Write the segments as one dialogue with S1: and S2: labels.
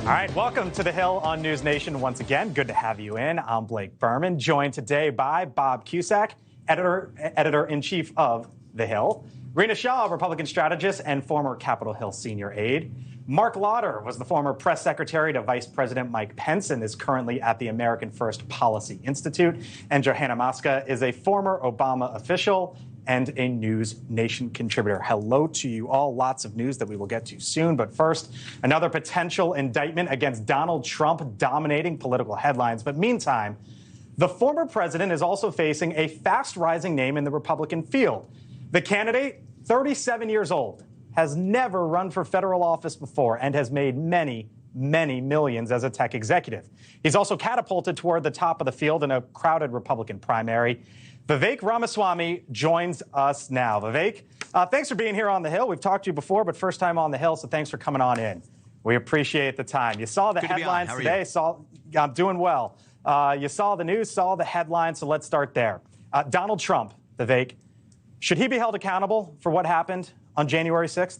S1: All right, welcome to The Hill on News Nation once again. Good to have you in. I'm Blake Berman, joined today by Bob Cusack, editor-in-chief of The Hill, Rena Shaw, Republican strategist and former Capitol Hill senior aide. Mark Lauder was the former press secretary to Vice President Mike Pence and is currently at the American First Policy Institute. And Johanna Maska is a former Obama official and a News Nation contributor. Hello to you all. Lots of news that we will get to soon. But first, another potential indictment against Donald Trump dominating political headlines. But meantime, the former president is also facing a fast-rising name in the Republican field. The candidate, 37 years old, has never run for federal office before and has made many millions as a tech executive. He's also catapulted toward the top of the field in a crowded Republican primary. Vivek Ramaswamy joins us now. Vivek, thanks for being here on The Hill. We've talked to you before, but first time on The Hill, so thanks for coming on in. We appreciate the time. You saw the headlines today. I'm doing well. You saw the news, saw the headlines, so let's start there. Donald Trump, Vivek, should he be held accountable for what happened on January 6th?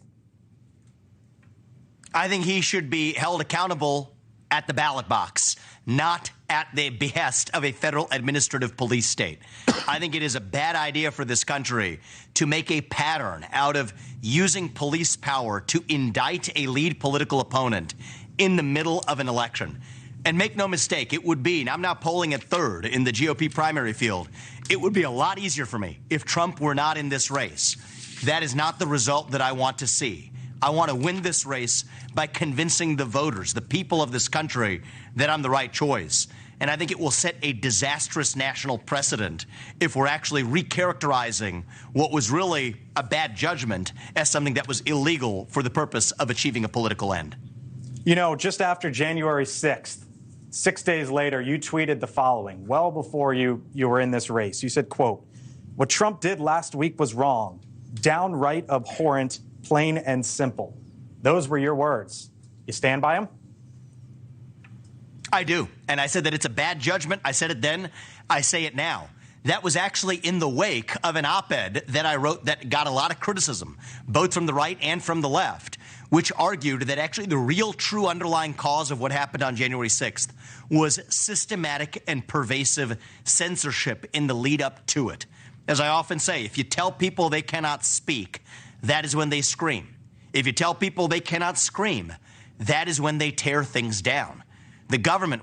S2: I think he should be held accountable at the ballot box, not at the behest of a federal administrative police state. I think it is a bad idea for this country to make a pattern out of using police power to indict a lead political opponent in the middle of an election. And make no mistake, it would be, and I'm now polling at third in the GOP primary field, it would be a lot easier for me if Trump were not in this race. That is not the result that I want to see. I want to win this race by convincing the voters, the people of this country, that I'm the right choice. And I think it will set a disastrous national precedent if we're actually recharacterizing what was really a bad judgment as something that was illegal for the purpose of achieving a political end.
S1: You know, just after January 6th, 6 days later, you tweeted the following, well before you were in this race. You said, quote, "What Trump did last week was wrong, downright abhorrent, plain and simple." Those were your words. You stand by them?
S2: I do. And I said that it's a bad judgment. I said it then. I say it now. That was actually in the wake of an op-ed that I wrote that got a lot of criticism, both from the right and from the left, which argued that actually the real true underlying cause of what happened on January 6th was systematic and pervasive censorship in the lead up to it. As I often say, if you tell people they cannot speak, that is when they scream. If you tell people they cannot scream, that is when they tear things down. The government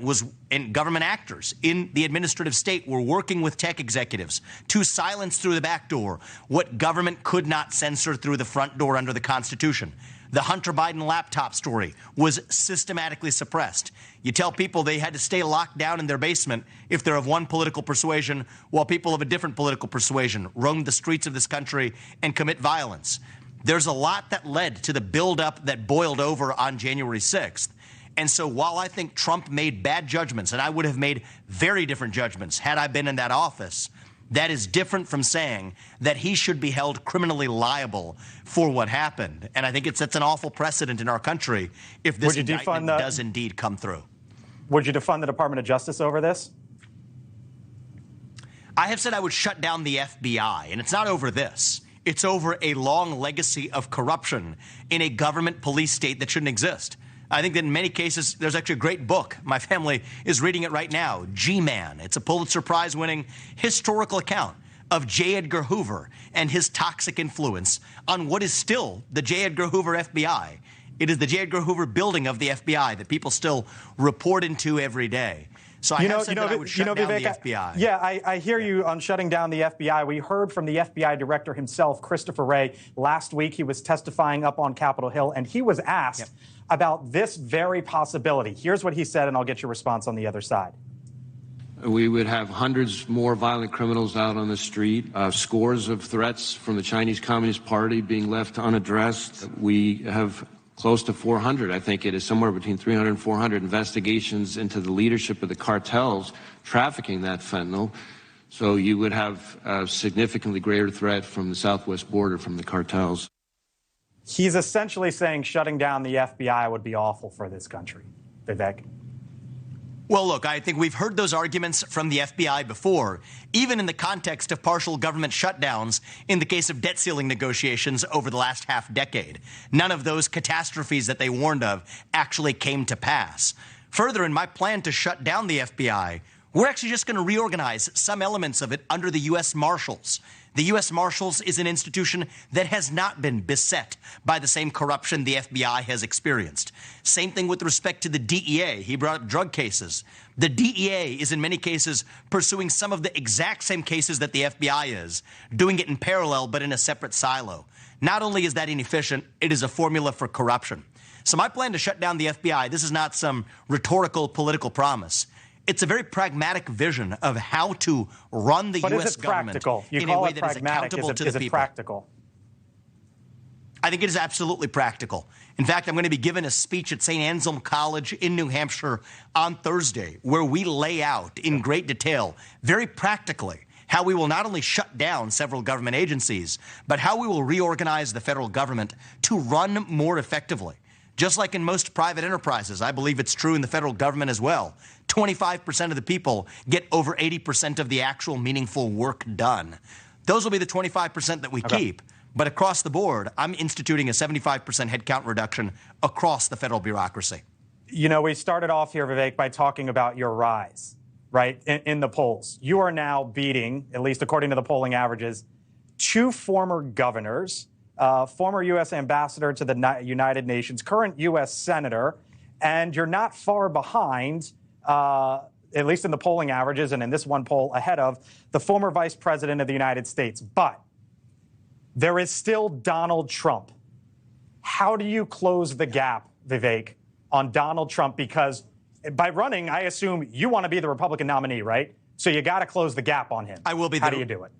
S2: and government actors in the administrative state were working with tech executives to silence through the back door what government could not censor through the front door under the Constitution. The Hunter Biden laptop story was systematically suppressed. You tell people they had to stay locked down in their basement if they're of one political persuasion, while people of a different political persuasion roam the streets of this country and commit violence. There's a lot that led to the buildup that boiled over on January 6th. And so while I think Trump made bad judgments, and I would have made very different judgments had I been in that office, that is different from saying that he should be held criminally liable for what happened. And I think it sets an awful precedent in our country if this indictment does indeed come through.
S1: Would you defund the Department of Justice over this?
S2: I have said I would shut down the FBI, and it's not over this. It's over a long legacy of corruption in a government police state that shouldn't exist. I think that in many cases, there's actually a great book. My family is reading it right now, G-Man. It's a Pulitzer Prize-winning historical account of J. Edgar Hoover and his toxic influence on what is still the J. Edgar Hoover FBI. It is the J. Edgar Hoover building of the FBI that people still report into every day. So I have said that I would shut down the FBI.
S1: Yeah, I hear you on shutting down the FBI. We heard from the FBI director himself, Christopher Wray, last week. He was testifying up on Capitol Hill, and he was asked about this very possibility. Here's what he said, and I'll get your response on the other side.
S3: We would have hundreds more violent criminals out on the street, scores of threats from the Chinese Communist Party being left unaddressed. We have close to 400, I think it is somewhere between 300 and 400 investigations into the leadership of the cartels trafficking that fentanyl. So you would have a significantly greater threat from the southwest border from the cartels.
S1: He's essentially saying shutting down the FBI would be awful for this country. Vivek?
S2: Well, look, I think we've heard those arguments from the FBI before, even in the context of partial government shutdowns in the case of debt ceiling negotiations over the last half decade. None of those catastrophes that they warned of actually came to pass. Further, in my plan to shut down the FBI, we're actually just going to reorganize some elements of it under the U.S. Marshals. The U.S. Marshals is an institution that has not been beset by the same corruption the FBI has experienced. Same thing with respect to the DEA. He brought up drug cases. The DEA is in many cases pursuing some of the exact same cases that the FBI is, doing it in parallel but in a separate silo. Not only is that inefficient, it is a formula for corruption. So my plan to shut down the FBI, this is not some rhetorical political promise. It's a very pragmatic vision of how to run the U.S. government in a way that is accountable to the people.
S1: Is it practical?
S2: I think it is absolutely practical. In fact, I'm going to be giving a speech at St. Anselm College in New Hampshire on Thursday, where we lay out in great detail, very practically, how we will not only shut down several government agencies, but how we will reorganize the federal government to run more effectively. Just like in most private enterprises, I believe it's true in the federal government as well. 25% of the people get over 80% of the actual meaningful work done. Those will be the 25% that we keep. But across the board, I'm instituting a 75% headcount reduction across the federal bureaucracy.
S1: You know, we started off here, Vivek, by talking about your rise, right, in the polls. You are now beating, at least according to the polling averages, 2 former governors, former U.S. ambassador to the United Nations, current U.S. senator, and you're not far behind, at least in the polling averages and in this one poll, ahead of the former vice president of the United States. But there is still Donald Trump. How do you close the gap, Vivek, on Donald Trump? Because by running, I assume you want to be the Republican nominee, right? So you got to close the gap on him.
S2: I will be.
S1: How do you do it?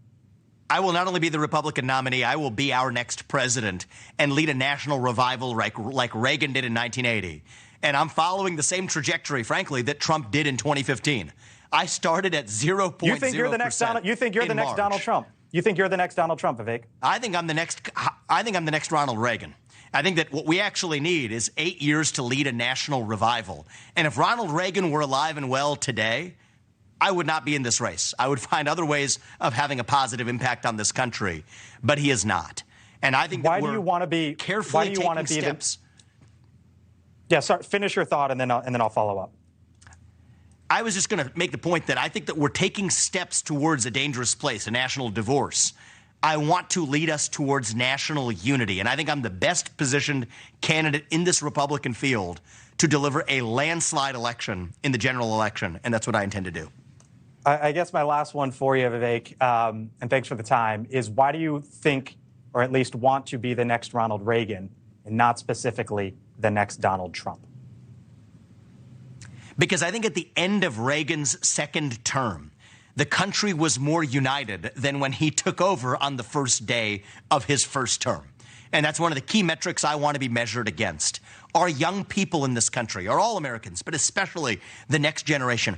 S2: I will not only be the Republican nominee, I will be our next president and lead a national revival like Reagan did in 1980. And I'm following the same trajectory, frankly, that Trump did in 2015. I started at 0.0%.
S1: You think you're the next Donald? You think you're the next Donald Trump? You think you're the next Donald Trump, Vivek?
S2: I think I'm the next Ronald Reagan. I think that what we actually need is 8 years to lead a national revival. And if Ronald Reagan were alive and well today, I would not be in this race. I would find other ways of having a positive impact on this country, but he is not. And I think that we're carefully taking steps.
S1: Yeah, sorry, finish your thought, and then I'll follow up.
S2: I was just going to make the point that I think that we're taking steps towards a dangerous place, a national divorce. I want to lead us towards national unity, and I think I'm the best positioned candidate in this Republican field to deliver a landslide election in the general election, and that's what I intend to do.
S1: I guess my last one for you, Vivek, and thanks for the time, is why do you think, or at least want to be the next Ronald Reagan, and not specifically the next Donald Trump?
S2: Because I think at the end of Reagan's second term, the country was more united than when he took over on the first day of his first term. And that's one of the key metrics I want to be measured against. Are young people in this country, are all Americans, but especially the next generation,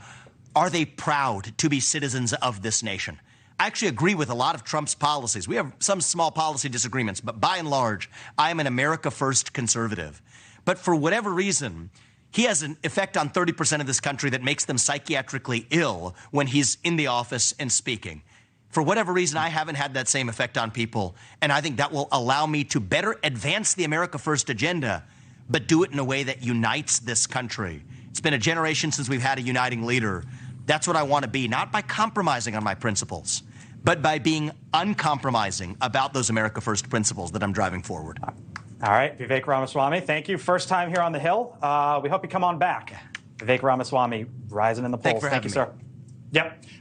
S2: are they proud to be citizens of this nation? I actually agree with a lot of Trump's policies. We have some small policy disagreements, but by and large, I am an America First conservative. But for whatever reason, he has an effect on 30% of this country that makes them psychiatrically ill when he's in the office and speaking. For whatever reason, I haven't had that same effect on people, and I think that will allow me to better advance the America First agenda, but do it in a way that unites this country. It's been a generation since we've had a uniting leader. That's what I want to be, not by compromising on my principles, but by being uncompromising about those America First principles that I'm driving forward.
S1: All right, Vivek Ramaswamy, thank you. First time here on the Hill. We hope you come on back. Vivek Ramaswamy, rising in the polls.
S2: Thank you,
S1: sir. Yep.